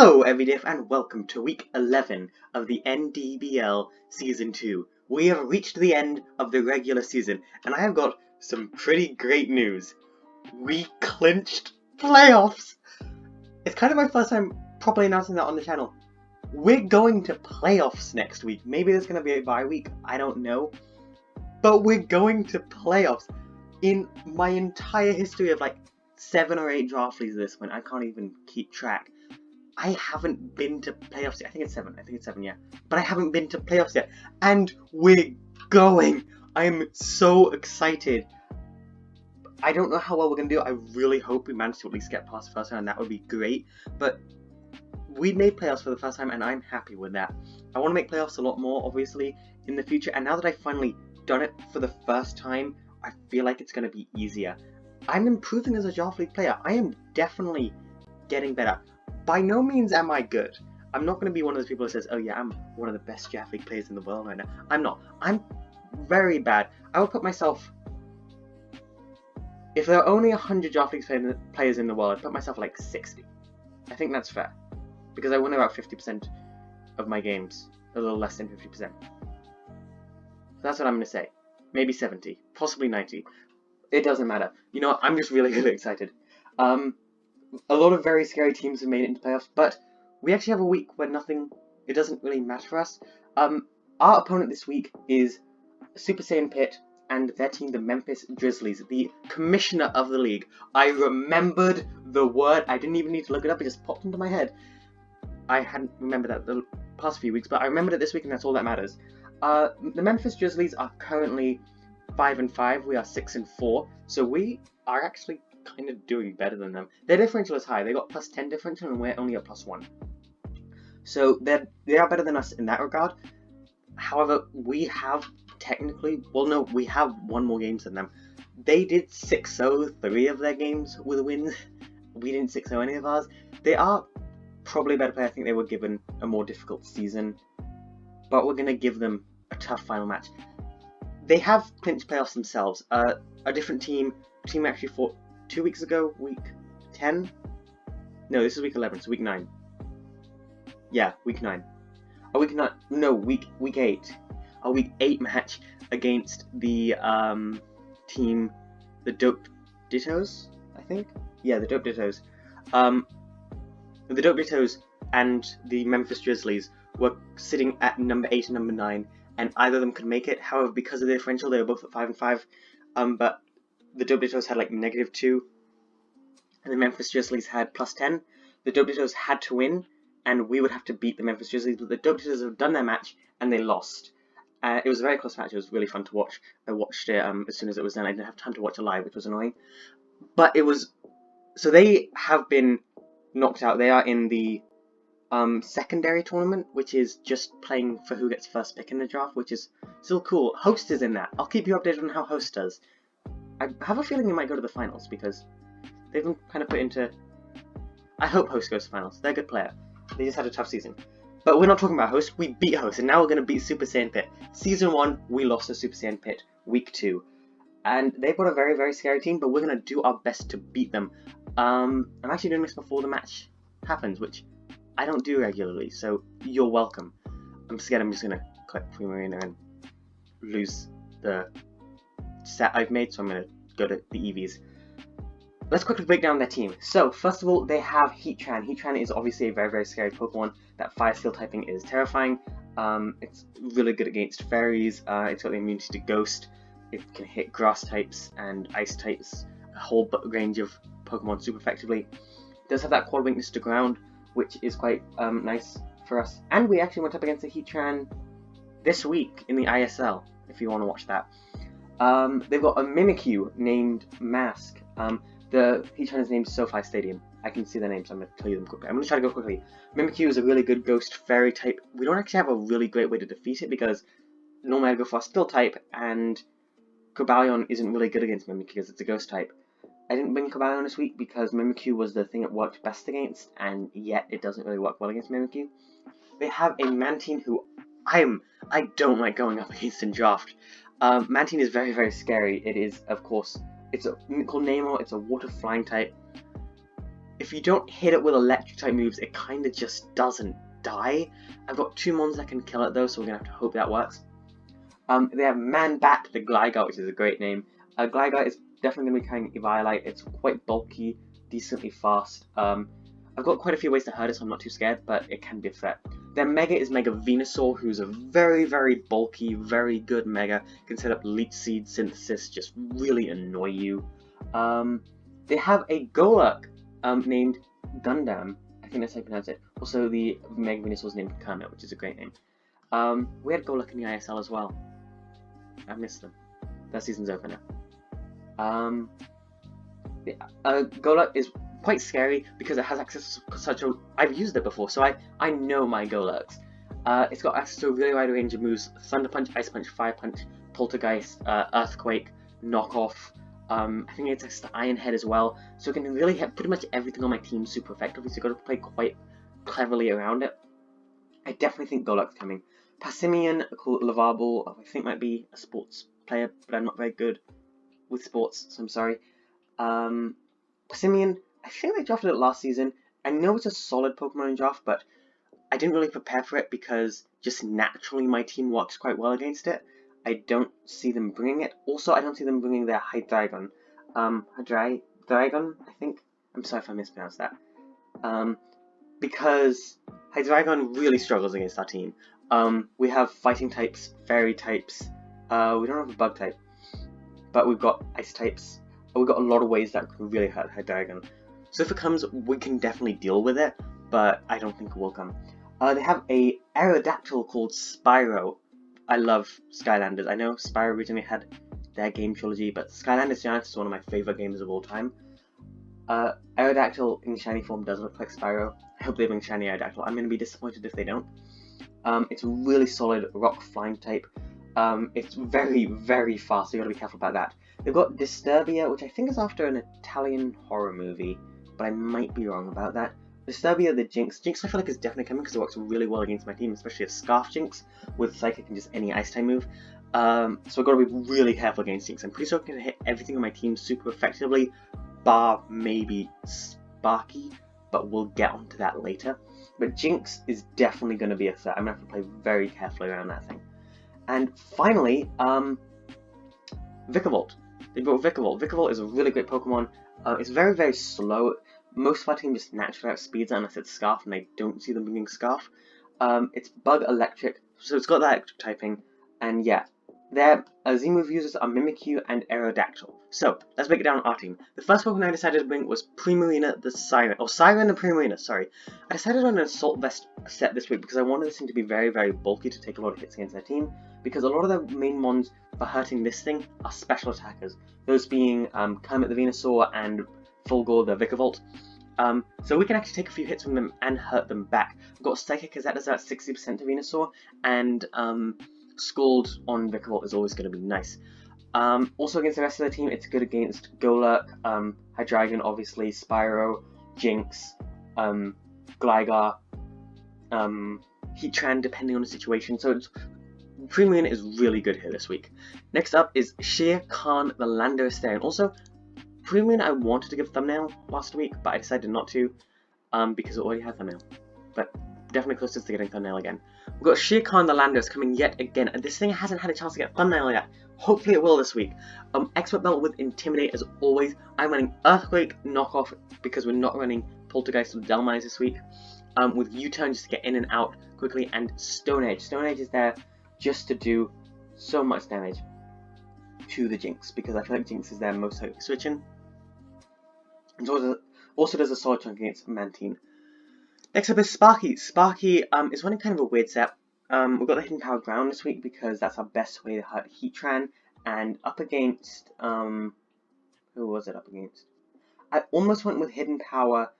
Hello everydiff and welcome to week 11 of the NDBL Season 2. We have reached the end of the regular season and I have got some pretty great news. We clinched playoffs! It's kind of my first time properly announcing that on the channel. We're going to playoffs next week. Maybe there's going to be a bye week, I don't know. But we're going to playoffs. In my entire history of like 7 or 8 draft leagues at this point, I can't even keep track. I haven't been to playoffs yet. I think it's 7, yeah. But I haven't been to playoffs yet. And we're going! I am so excited. I don't know how well we're going to do. I really hope we manage to at least get past the first round, and that would be great. But we made playoffs for the first time, and I'm happy with that. I want to make playoffs a lot more, obviously, in the future. And now that I've finally done it for the first time, I feel like it's going to be easier. I'm improving as a draft league player. I am definitely getting better. By no means am I good. I'm not going to be one of those people that says, oh yeah, I'm one of the best draft league players in the world right now. I'm not. I'm very bad. I would put myself... If there are only 100 draft league players in the world, I'd put myself like 60. I think that's fair. Because I win about 50% of my games. A little less than 50%. So that's what I'm going to say. Maybe 70. Possibly 90. It doesn't matter. You know what? I'm just really excited. A lot of very scary teams have made it into playoffs, but we actually have a week where it doesn't really matter for us. Our opponent this week is Super Saiyan Pit and their team, the Memphis Drizzlies, the commissioner of the league. I remembered the word. I didn't even need to look it up. It just popped into my head. I hadn't remembered that the past few weeks, but I remembered it this week, and that's all that matters. The Memphis Drizzlies are currently 5-5. We are 6-4, so we are actually kind of doing better than them. Their differential is high. They got +10 differential and we're only at +1. So they are better than us in that regard. However, we have technically, well no, we have won more games than them. They did 6-0 3 of their games with wins. We didn't 6-0 any of ours. They are probably a better player. I think they were given a more difficult season, but we're going to give them a tough final match. They have clinched playoffs themselves. A different team actually fought 2 weeks ago, week 10? No, this is week 11, so week 9. Yeah, week 9. Oh, week 9, no, week 8. A week 8 match against the team, the Dope Dittos, I think? Yeah, the Dope Dittos. The Dope Dittos and the Memphis Drizzlies were sitting at number 8 and number 9, and either of them could make it. However, because of the differential, they were both at 5-5, but the Dope Dittos had like -2, and the Memphis Drizzlies had +10. The Dope Dittos had to win, and we would have to beat the Memphis Drizzlies, but the Dope Dittos have done their match, and they lost. It was a very close match. It was really fun to watch. I watched it as soon as it was done. I didn't have time to watch it live, which was annoying. But it was... So they have been knocked out. They are in the secondary tournament, which is just playing for who gets first pick in the draft, which is still cool. Host is in that. I'll keep you updated on how Host does. I have a feeling he might go to the finals, because they've been kind of put into... I hope Host goes to finals. They're a good player. They just had a tough season. But we're not talking about Host. We beat Host, and now we're going to beat Super Saiyan Pit. Season 1, we lost to Super Saiyan Pit. Week 2. And they've got a very, very scary team, but we're going to do our best to beat them. I'm actually doing this before the match happens, which I don't do regularly, so you're welcome. I'm scared I'm just going to click Prima Arena and lose the set I've made, so I'm going to go to the EVs. Let's quickly break down their team. So, first of all, they have Heatran. Heatran is obviously a very, very scary Pokemon. That Fire Steel typing is terrifying. It's really good against fairies. It's got the immunity to Ghost. It can hit Grass types and Ice types, a whole range of Pokemon super effectively. It does have that Quad Weakness to Ground, which is quite nice for us. And we actually went up against the Heatran this week in the ISL, if you want to watch that. They've got a Mimikyu named Mask. The Heatran is named SoFi Stadium. I can see their names, so I'm going to tell you them quickly. I'm going to try to go quickly. Mimikyu is a really good Ghost Fairy type. We don't actually have a really great way to defeat it, because normally I'd go for a Steel type, and Cobalion isn't really good against Mimikyu because it's a Ghost type. I didn't bring Cobalion this week because Mimikyu was the thing it worked best against, and yet it doesn't really work well against Mimikyu. They have a Mantine who I don't like going up against in draft. Mantine is very, very scary. It is, of course, it's called Nemo. It's a water flying type. if you don't hit it with electric type moves, it kind of just doesn't die. I've got 2 mons that can kill it though, so we're going to have to hope that works. They have Man Bat, the Gligar, which is a great name. Gligar is definitely going to be carrying Eviolite. It's quite bulky, decently fast. I've got quite a few ways to hurt it, so I'm not too scared, but it can be a threat. Their Mega is Mega Venusaur, who's a very, very bulky, very good Mega. Can set up Leech Seed Synthesis, just really annoy you. They have a Golurk named Gundam. I think that's how you pronounce it. Also, the Mega Venusaur is named Kermit, which is a great name. We had Golurk in the ISL as well. I missed them. Their season's over now. Golurk is quite scary because it has access to such a... I've used it before, so I know my Golurks. It's got access to a really wide range of moves: Thunder Punch, Ice Punch, Fire Punch, Poltergeist, Earthquake, Knockoff. I think it's access to Iron Head as well, so it can really hit pretty much everything on my team super effectively, so you've got to play quite cleverly around it. I definitely think Golurk's coming. Passimian, called Lavable, I think might be a sports player, but I'm not very good with sports, so I'm sorry. Passimian, I think I drafted it last season. I know it's a solid Pokemon in draft, but I didn't really prepare for it because just naturally my team works quite well against it. I don't see them bringing it. Also, I don't see them bringing their Hydreigon. Hydreigon, I think. I'm sorry if I mispronounced that. Because Hydreigon really struggles against our team. We have fighting types, fairy types. We don't have a bug type, but we've got ice types. We've got a lot of ways that can really hurt Hydreigon. So if it comes, we can definitely deal with it, but I don't think it will come. They have a Aerodactyl called Spyro. I love Skylanders. I know Spyro originally had their game trilogy, but Skylanders Giants is one of my favourite games of all time. Aerodactyl in shiny form does look like Spyro. I hope they bring shiny Aerodactyl. I'm going to be disappointed if they don't. It's a really solid rock flying type. It's very, very fast, so you got to be careful about that. They've got Disturbia, which I think is after an Italian horror movie, but I might be wrong about that. Disturbia, the Jinx. Jinx I feel like is definitely coming because it works really well against my team, especially a Scarf Jinx with Psychic and just any Ice type move. So I've got to be really careful against Jinx. I'm pretty sure I can hit everything on my team super effectively, bar maybe Sparky, but we'll get onto that later. But Jinx is definitely going to be a threat. I'm going to have to play very carefully around that thing. And finally, Vikavolt. They've got Vikavolt. Vikavolt is a really great Pokemon. It's very, very slow. Most of our team just naturally outspeeds it unless it's Scarf, and I don't see them bringing Scarf. It's Bug Electric, so it's got that electric typing, and yeah. Their Z-move users are Mimikyu and Aerodactyl. So, let's break it down on our team. The first Pokemon I decided to bring was Primarina the Siren. Oh, Siren and Primarina, sorry. I decided on an Assault Vest set this week because I wanted this thing to be very, very bulky to take a lot of hits against their team. Because a lot of the main mons for hurting this thing are special attackers. Those being Kermit the Venusaur and Fulgore the Vikavolt. So we can actually take a few hits from them and hurt them back. We've got Psychic, because that does about 60% to Venusaur, and Scald on Vikavolt is always going to be nice. Also against the rest of the team, it's good against Golurk, Hydreigon, obviously, Spyro, Jinx, Gligar, Heatran, depending on the situation. So Primarina is really good here this week. Next up is Shere Khan the Landorus. Also, Primarina I wanted to give thumbnail last week, but I decided not to, because it already had thumbnail. But definitely closest to getting thumbnail again. We've got Shere Khan the Landorus coming yet again, and this thing hasn't had a chance to get thumbnail yet. Hopefully it will this week. Expert Belt with Intimidate as always. I'm running Earthquake, Knockoff, because we're not running Poltergeist or Delmines this week. With U-Turn just to get in and out quickly, and Stone Edge. Stone Edge is there just to do so much damage to the Jinx, because I feel like Jinx is their most likely switching. And also does a solid chunk against Mantine. Next up is Sparky. Sparky is running kind of a weird set. We've got the Hidden Power Ground this week because that's our best way to hurt Heatran. And up against, who was it up against? I almost went with Hidden Power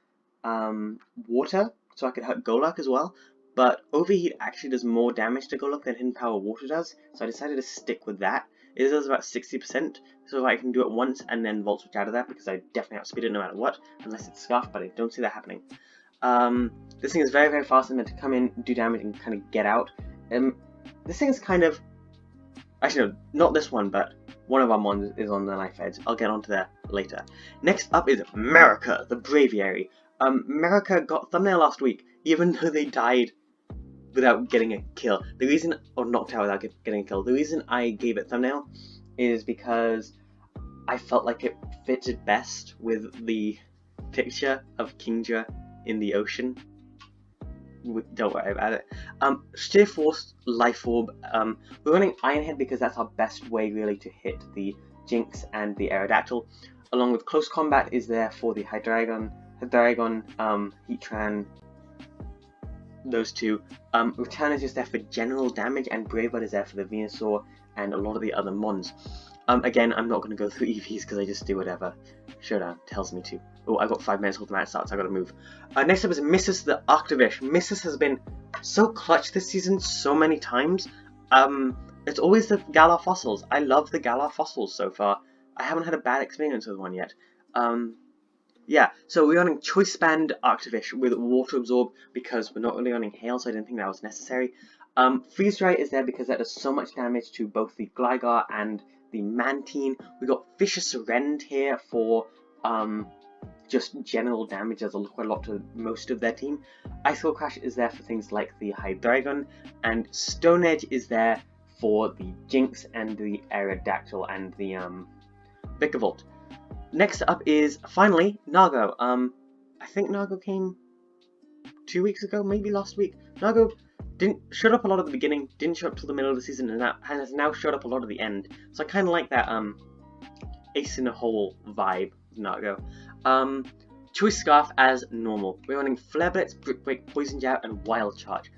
Water, so I could hurt Golurk as well. But Overheat actually does more damage to Golurk than Hidden Power Water does, so I decided to stick with that. It does about 60%, so I can do it once and then Volt Switch out of that, because I definitely outspeed it no matter what, unless it's Scarf, but I don't see that happening. This thing is very, very fast and meant to come in, do damage, and kind of get out. This thing is kind of... Actually, no, not this one, but one of our mons is on the Knife Edge. I'll get onto that later. Next up is America, the Braviary. America got thumbnail last week, even though they died without getting a kill. The reason, or knocked out without getting a kill, the reason I gave it thumbnail is because I felt like it fitted best with the picture of Kingdra in the ocean. Don't worry about it. Sheer Force, Life Orb. We're running Ironhead because that's our best way really to hit the Jinx and the Aerodactyl. Along with Close Combat is there for the Hydreigon, Heatran, those two. Return is just there for general damage, and Brave Bird is there for the Venusaur and a lot of the other mons. Again, I'm not going to go through EVs because I just do whatever Showdown tells me to. Oh, I got 5 minutes before the match starts, I gotta move. Next up is Missus the Arctovish. Missus has been so clutch this season so many times. It's always the Galar Fossils. I love the Galar Fossils so far. I haven't had a bad experience with one yet. Yeah, so we're running Choice Band Arctovish with Water Absorb because we're not really running Hail, so I didn't think that was necessary. Freeze Dry is there because that does so much damage to both the Gligar and the Mantine. We got Vicious Rend here for just general damage, does quite a lot to most of their team. Ice Wall Crash is there for things like the Hydreigon, and Stone Edge is there for the Jinx and the Aerodactyl and the Vikavolt. Next up is finally Nago. I think Nago came 2 weeks ago, maybe last week. Nago showed up a lot at the beginning, didn't show up till the middle of the season, and has now showed up a lot at the end. So I kind of like that ace in the hole vibe with Nago. Choice Scarf as normal. We're running Flare Blitz, Brick Break, Poison Jab, and Wild Charge.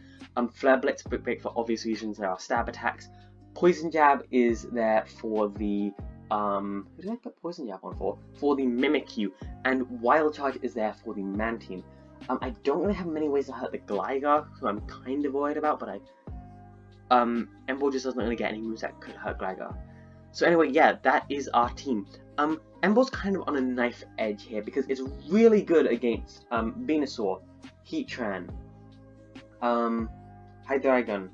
Flare Blitz, Brick Break for obvious reasons, there are stab attacks. Poison Jab is there for the who did I put Poison Jab on for? For the Mimikyu, and Wild Charge is there for the Mantine. I don't really have many ways to hurt the Gligar, so I'm kind of worried about, but Emboar just doesn't really get any moves that could hurt Gligar. So anyway, yeah, that is our team. Emboar's kind of on a knife edge here because it's really good against Venusaur, Heatran, Hydreigon,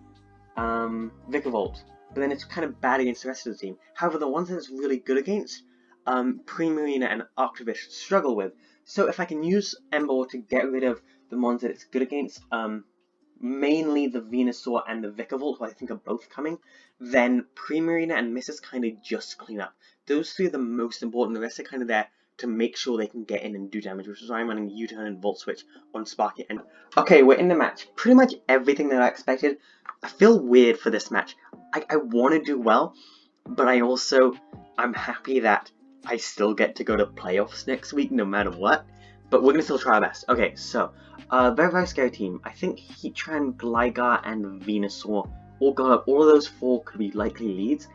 Vikavolt, but then it's kind of bad against the rest of the team. However, the ones that it's really good against, Primarina and Arctovish struggle with. So if I can use Emboar to get rid of the ones that it's good against, mainly the Venusaur and the Vikavolt, who I think are both coming, then Primarina and Missus kind of just clean up. Those three are the most important, the rest are kind of there to make sure they can get in and do damage, which is why I'm running U-turn and Volt Switch on Sparky. And okay, we're in the match. Pretty much everything that I expected. I feel weird for this match. I want to do well, but I'm happy that I still get to go to playoffs next week no matter what. But we're going to still try our best. Okay, so, very, very scary team. I think Heatran, Gligar, and Venusaur all of those 4 could be likely leads.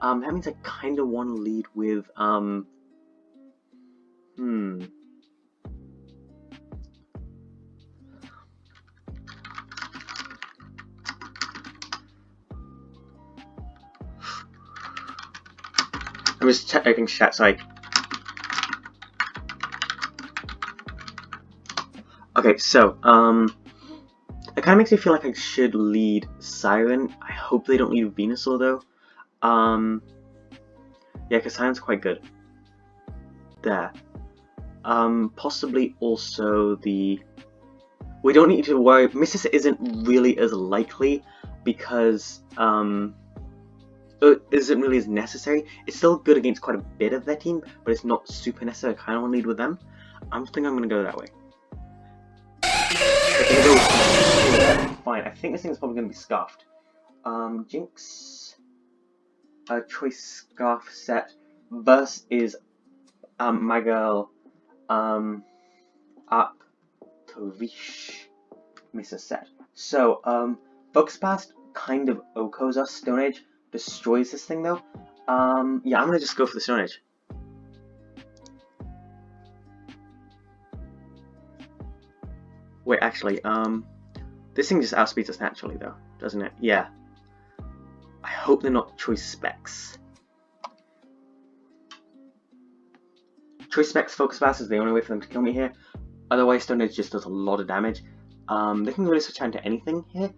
That means I kind of want to lead with, I'm just checking chat, sorry. Okay, so, it kind of makes me feel like I should lead Siren. I hope they don't lead Venusaur, though. Yeah, because Siren's quite good. There. Possibly also the... We don't need to worry. Missus isn't really as likely because, it isn't really as necessary. It's still good against quite a bit of their team, but it's not super necessary. I kind of want to lead with them. I think I'm going to go that way. Fine, I think this thing is probably going to be Scarfed. Jinx, Choice Scarf set. Burst is my girl, Arctovish Missus set. So, Focus Blast kind of OHKOs us. Stone Edge destroys this thing though. Yeah, I'm going to just go for the Stone Edge. Wait, actually, this thing just outspeeds us naturally, though, doesn't it? Yeah. I hope they're not Choice Specs. Choice Specs Focus Blast is the only way for them to kill me here. Otherwise, Stone Edge just does a lot of damage. They can really switch out into anything here.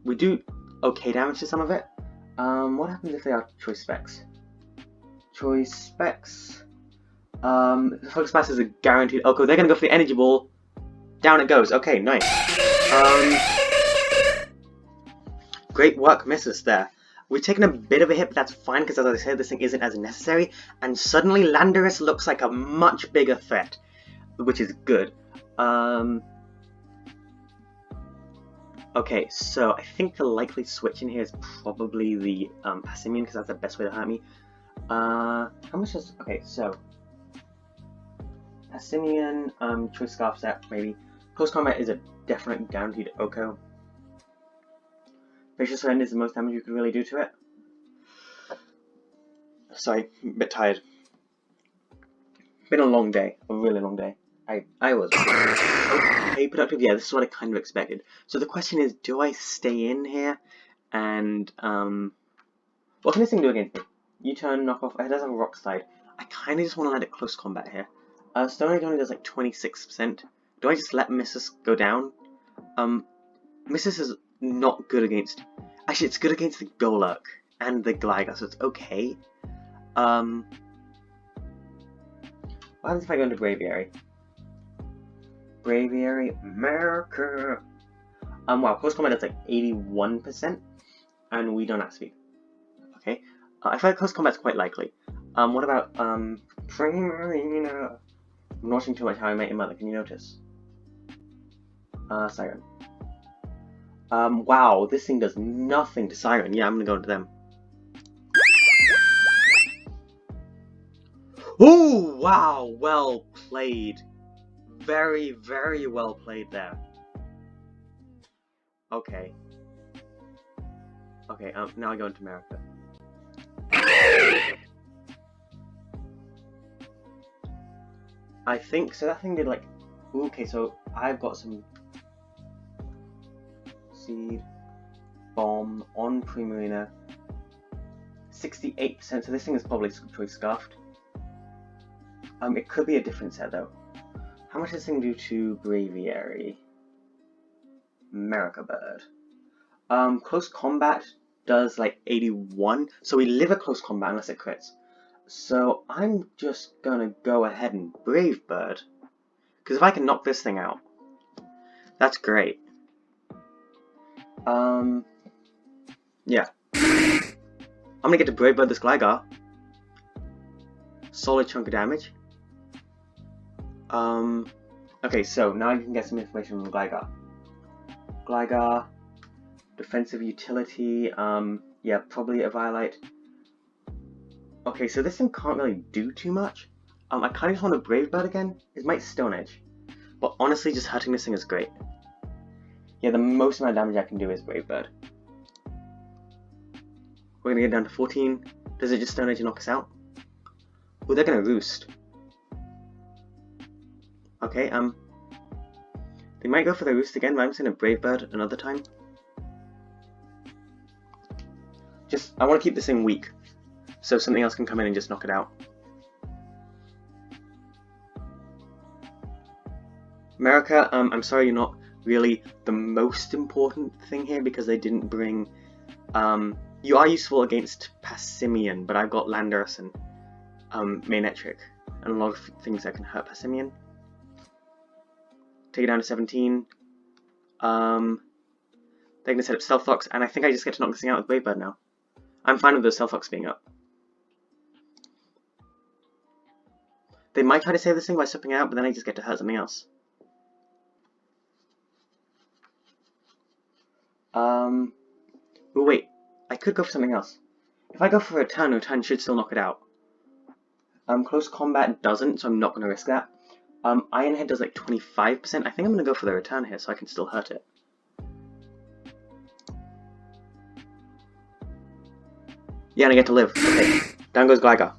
We do okay damage to some of it. What happens if they are Choice Specs? Choice Specs. Focus Blast is a guaranteed OHKO. They're going to go for the Energy Ball. Down it goes. Okay, nice. Great work, misses there. We've taken a bit of a hit, but that's fine, because as I said, this thing isn't as necessary, and suddenly Landorus looks like a much bigger threat, which is good. Okay, so I think the likely switch in here is probably the Passimian, because that's the best way to hurt me. How much is... Okay, so... Passimian, Choice Scarf set, maybe. Close Combat is a definite guaranteed Oko. Vicious Rend is the most damage you could really do to it. Sorry, I'm a bit tired. Been a long day, a really long day. I was okay, productive. Yeah, this is what I kind of expected. So the question is, do I stay in here and what can this thing do against me? U-turn, knock off. It does have a rock slide. I kind of just want to let it close combat here. Stone Age only does like 26%. Do I just let Missus go down? Missus is not good against. Actually, it's good against the Golurk and the Gligar, so it's okay. What happens if I go into Braviary? Braviary, America. Wow, close combat is like 81%, and we don't have speed. Okay, I feel like close combat's quite likely. What about Primarina? I'm watching too much How I Met Your Mother. Can you notice? Siren. Wow, this thing does nothing to Siren. Yeah, I'm gonna go into them. Oh, wow, well played. Very, very well played there. Okay. Okay, now I go into America. I think, so that thing did like, okay, so I've got some Seed, Bomb on Primarina, 68%, so this thing is probably Choice Scarfed. It could be a different set though. How much does this thing do to Braviary? America Bird. Close Combat does like 81, so we live at Close Combat unless it crits. So I'm just gonna go ahead and Brave Bird, because if I can knock this thing out, that's great. Yeah. I'm gonna get to Brave Bird this Gligar. Solid chunk of damage. Okay, so now you can get some information from Gligar. Gligar, defensive utility, yeah, probably a Violite. Okay, so this thing can't really do too much. I kind of just want to Brave Bird again. It might Stone Edge, but honestly, just hurting this thing is great. Yeah, the most amount of damage I can do is Brave Bird. We're gonna get down to 14. Does it just Stone Edge and knock us out? Oh, they're gonna Roost. Okay, they might go for the Roost again, but I'm just gonna Brave Bird another time. I want to keep this thing weak, so something else can come in and just knock it out. America, I'm sorry you're not really the most important thing here because they didn't bring, you are useful against Passimian, but I've got Landorus and Manectric, and a lot of things that can hurt Passimian. Take it down to 17. They're gonna set up Stealth Fox, and I think I just get to knock this thing out with Brave Bird now. I'm fine with the Stealth Fox being up. They might try to save this thing by stepping out, but then I just get to hurt something else. Oh wait, I could go for something else. If I go for a Return should still knock it out. Close Combat doesn't, so I'm not going to risk that. Iron Head does like 25%. I think I'm going to go for the Return here so I can still hurt it. Yeah, and I get to live. Okay, down goes Gligar.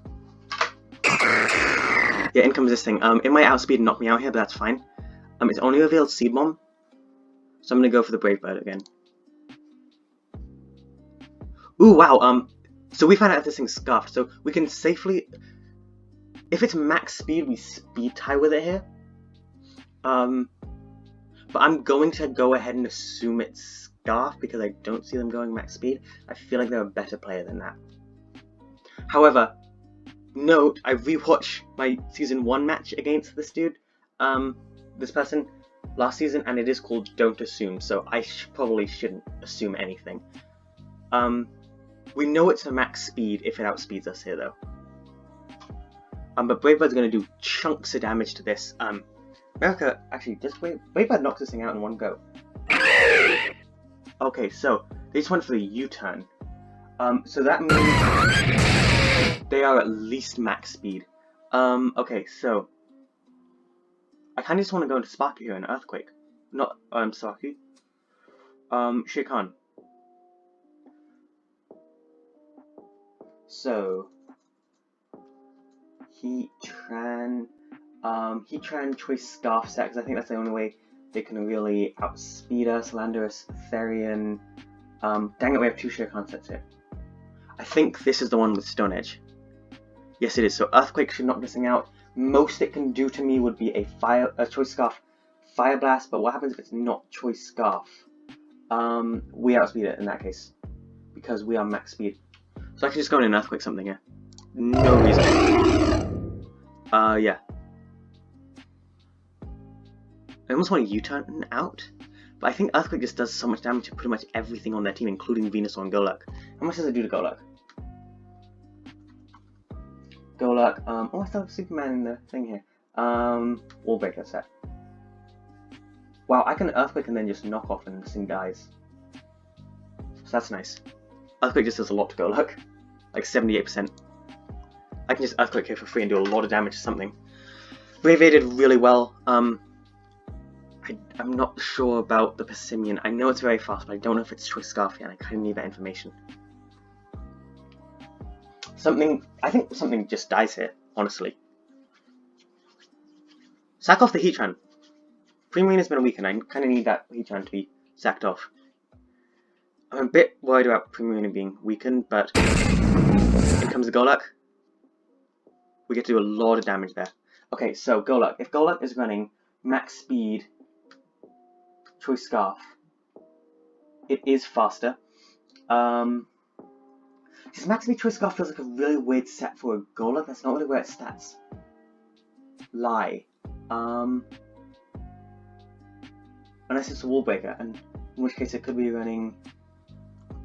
Yeah, in comes this thing. It might outspeed and knock me out here, but that's fine. It's only revealed Seed Bomb, so I'm going to go for the Brave Bird again. Ooh, wow, so we found out this thing's scuffed, so we can safely... If it's max speed, we speed tie with it here. But I'm going to go ahead and assume it's Scarf because I don't see them going max speed. I feel like they're a better player than that. However, note, I rewatched my Season 1 match against this dude, this person. last season, and it is called Don't Assume, so I probably shouldn't assume anything. We know it's a max speed if it outspeeds us here, though. But Brave Bird's going to do chunks of damage to this. America, actually, just Brave Bird knocks this thing out in one go. Okay, so they just went for the U-turn. So that means they are at least max speed. Okay, so I kind of just want to go into Sparky here and Earthquake. Not, Sparky. Sheikhan. So, Heatran, Choice Scarf set, because I think that's the only way they can really outspeed us. Landorus, Therian. Dang it, we have 2 Sheikhan sets here. I think this is the one with Stone Edge. Yes, it is. So Earthquake should knock this thing out. Most it can do to me would be a Choice Scarf Fire Blast, but what happens if it's not Choice Scarf? We outspeed it in that case, because we are max speed. So I can just go in and Earthquake something here. No reason. Yeah. I almost want to U-turn out, but I think Earthquake just does so much damage to pretty much everything on their team, including Venusaur and Golurk. How much does it do to Golurk? Golurk, oh, I still have Superman in the thing here. Wall Breaker set. Wow, I can Earthquake and then just knock off and this thing dies. So that's nice. Earthquake just does a lot to Golurk. Like 78%. I can just Earthquake here for free and do a lot of damage to something. We evaded really well. I'm not sure about the Persimmon. I know it's very fast, but I don't know if it's Choice Scarf yet. I kind of need that information. I think something just dies here, honestly. Sack off the Heatran. Freemarine has been a weaken. I kind of need that Heatran to be sacked off. I'm a bit worried about Freemarine being weakened, but in comes the Golurk. We get to do a lot of damage there. Okay, so Golurk. If Golurk is running max speed Choice Scarf, it is faster. This max speed Choice Scarf feels like a really weird set for a Golurk. That's not really where its stats lie. Unless it's a Wall Breaker, and in which case it could be running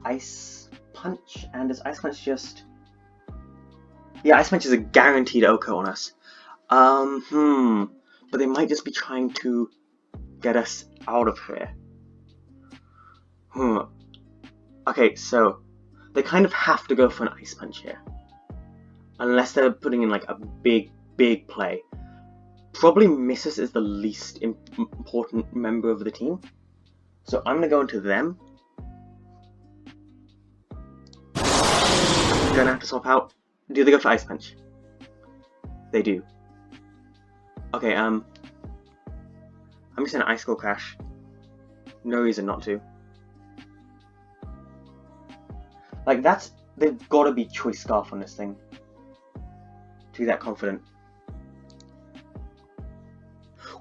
Ice Punch, and does Ice Punch just... Yeah, Ice Punch is a guaranteed OHKO on us. But they might just be trying to get us out of here. Okay, so they kind of have to go for an Ice Punch here. Unless they're putting in like a big play. Probably Missus is the least important member of the team. So I'm going to go into them. Gonna have to swap out. Do they go for Ice Punch? They do. Okay, I'm just gonna Ice Skull Crash. No reason not to. Like they've gotta be Choice Scarf on this thing. To be that confident.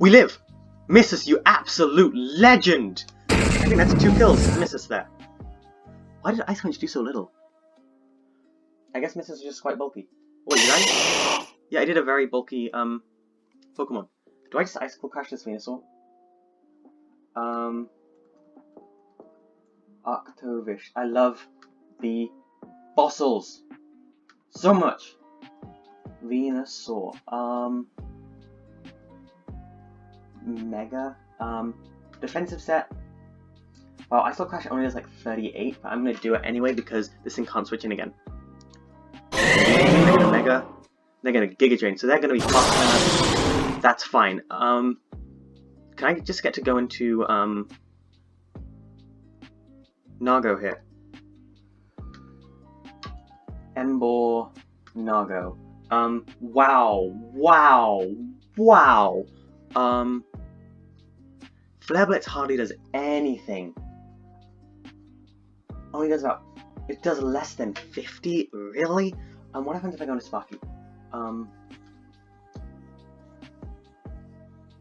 We live! Missus, you absolute legend! I think that's 2 kills. Missus there. Why did Ice Punch do so little? I guess Missus is just quite bulky. Wait, did I? Yeah, I did a very bulky, Pokemon. Do I just Ice Skull Crash this Venusaur? Arctovish. I love the fossils so much. Venusaur. Mega. Defensive set. Well, Ice Skull Crash only does like 38, but I'm gonna do it anyway because this thing can't switch in again. They're gonna Mega. They're gonna Giga Drain, so they're gonna be faster than us. That's fine. Can I just get to go into Nago here? Emboar, Nago. Wow. Flare Blitz hardly does anything. Only does about... It does less than 50? Really? What happens if I go into Sparky?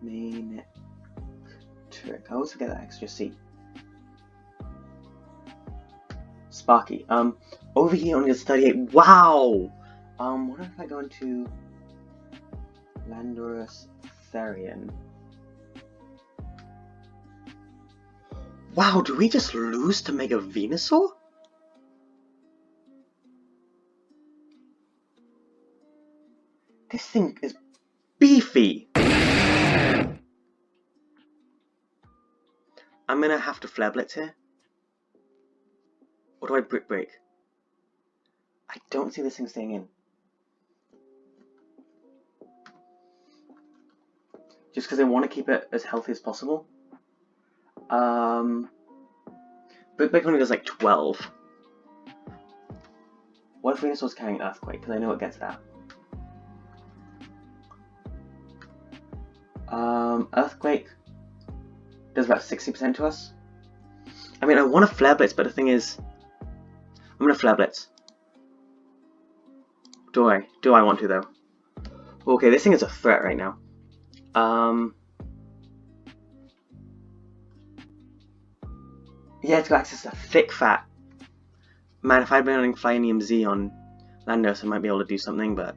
Main trick. I always forget that extra C. Sparky. Over here only does 38. Wow! What if I go into Landorus Therian? Wow, do we just lose to Mega Venusaur? This thing is beefy. I'm gonna have to Flare Blitz here. Or do I Brick Break? I don't see this thing staying in. Just because I want to keep it as healthy as possible. Brick Break only does like 12. What if Venusaur's carrying an Earthquake? Because I know it gets that. Earthquake does about 60% to us. I mean, I want to Flare Blitz, but the thing is, I'm going to Flare Blitz. Do I? Do I want to, though? Okay, this thing is a threat right now. Yeah, it's got access to thick fat. Man, if I'd been running Flyinium Z on Landos, I might be able to do something, but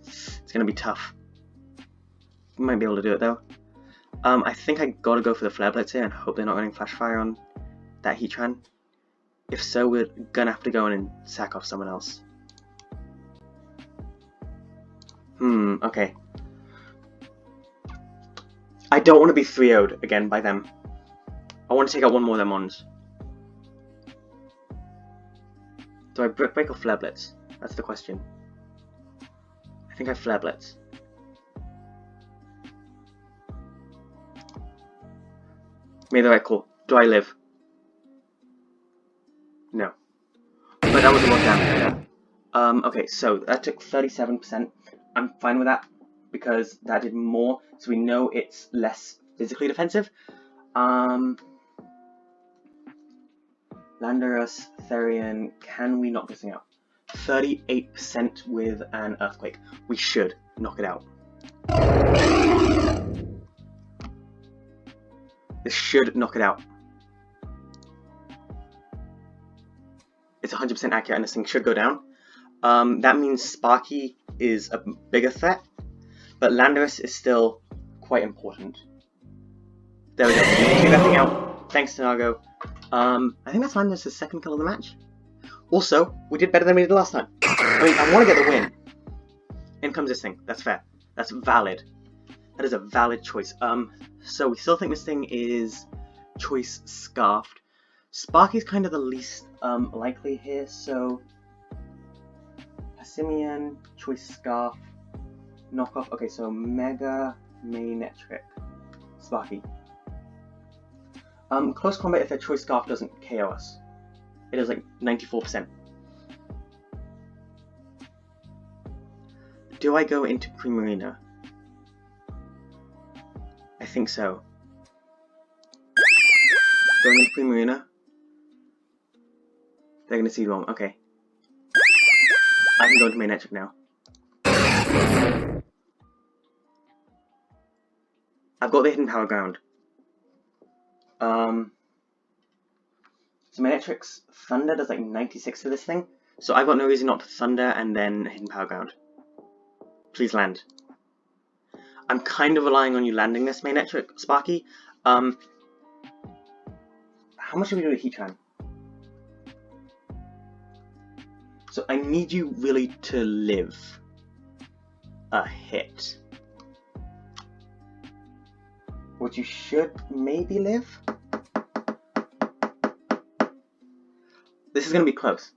it's going to be tough. Might be able to do it, though. I think I gotta go for the Flare Blitz here and hope they're not running Flash Fire on that Heatran. If so, we're gonna have to go in and sack off someone else. Okay. I don't want to be 3-0'd again by them. I want to take out one more of their Mons. Do I Brick Break or Flare Blitz? That's the question. I think I Flare Blitz. Made the right call. Do I live? No. But that was a lot of damage like that. Okay, so that took 37%. I'm fine with that because that did more, so we know it's less physically defensive. Landorus, Therian, can we knock this thing out? 38% with an Earthquake. We should knock it out. This should knock it out. It's 100% accurate and this thing should go down. That means Sparky is a bigger threat, but Landorus is still quite important. There we go. Take that thing out. Thanks, Tanago. I think that's Landorus' second kill of the match. Also, we did better than we did last time. I mean, I want to get the win. In comes this thing. That's fair. That's valid. That is a valid choice. So we still think this thing is choice Scarfed. Sparky's kind of the least likely here, so Passimian, choice Scarf, knockoff. Okay, so Mega Manetric, Sparky. Close combat if their choice Scarf doesn't KO us. It is like 94%. Do I go into Primarina? I think so. Going into Primarina. They're gonna see wrong. Okay. I can go into Manetric now. I've got the hidden power ground. So Manetric's Thunder does like 96 to this thing. So I've got no reason not to Thunder and then hidden power ground. Please land. I'm kind of relying on you landing this Manetric, Sparky. How much do we do to Heatran? So I need you really to live a hit. Which you should maybe live. This is going to be close.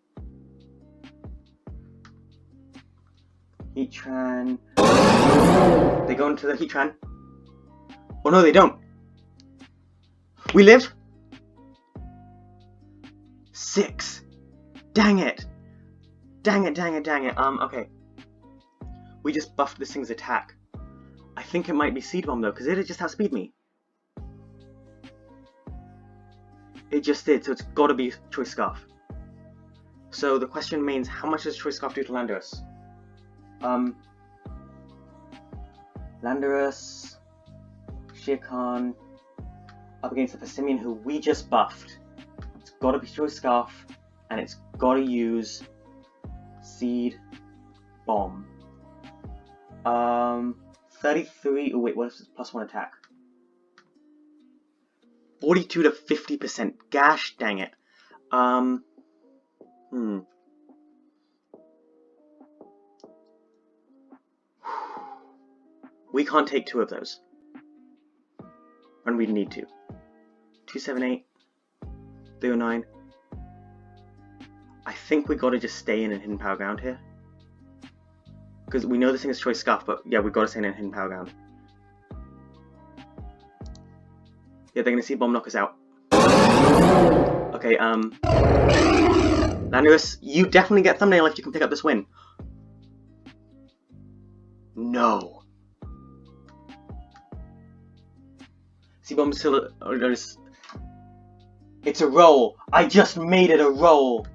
Heatran. They go into the Heatran. Oh no, they don't. We live. 6. Dang it. Dang it, dang it, dang it. Okay. We just buffed this thing's attack. I think it might be Seed Bomb though, because it just outspeed me. It just did, so it's gotta be Choice Scarf. So the question remains, how much does Choice Scarf do to Landorus? Landorus, Shere Khan, up against the Passimian who we just buffed. It's gotta be Choice Scarf, and it's gotta use Seed Bomb. 33, oh wait, what is this? +1 attack? 42 to 50%. Gosh dang it. We can't take 2 of those. And we need to. 278. 309. I think we gotta just stay in a hidden power ground here. Because we know this thing is choice scarf, but yeah, we gotta stay in a hidden power ground. Yeah, they're gonna see bomb knock us out. Okay, Lanurus, you definitely get thumbnail if you can pick up this win. No. See bomb still. It's a roll. I just made it a roll.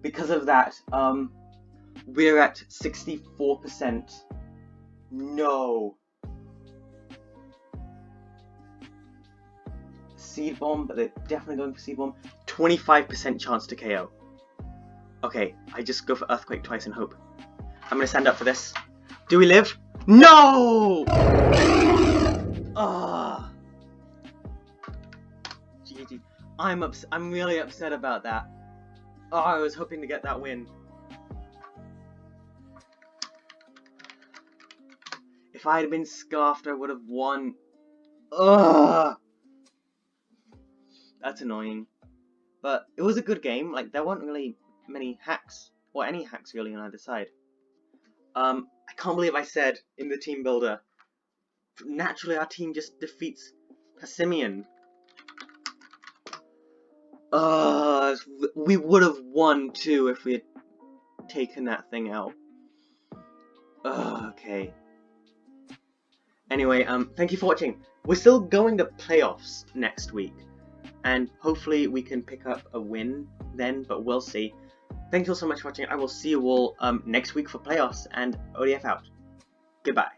Because of that, we're at 64%. No. Seed bomb, but they're definitely going for seed bomb. 25% chance to KO. Okay, I just go for earthquake twice and hope. I'm gonna stand up for this. Do we live? No! Ah. GG. I'm really upset about that. Oh, I was hoping to get that win. If I had been scarfed, I would have won. Ugh. That's annoying. But it was a good game. Like, there weren't really many hacks, or any hacks really on either side. I can't believe I said in the team builder, naturally our team just defeats Passimian. We would have won too if we had taken that thing out. Okay. Anyway, thank you for watching. We're still going to playoffs next week, and hopefully we can pick up a win then, but we'll see. Thank you all so much for watching. I will see you all next week for playoffs, and ODF out. Goodbye.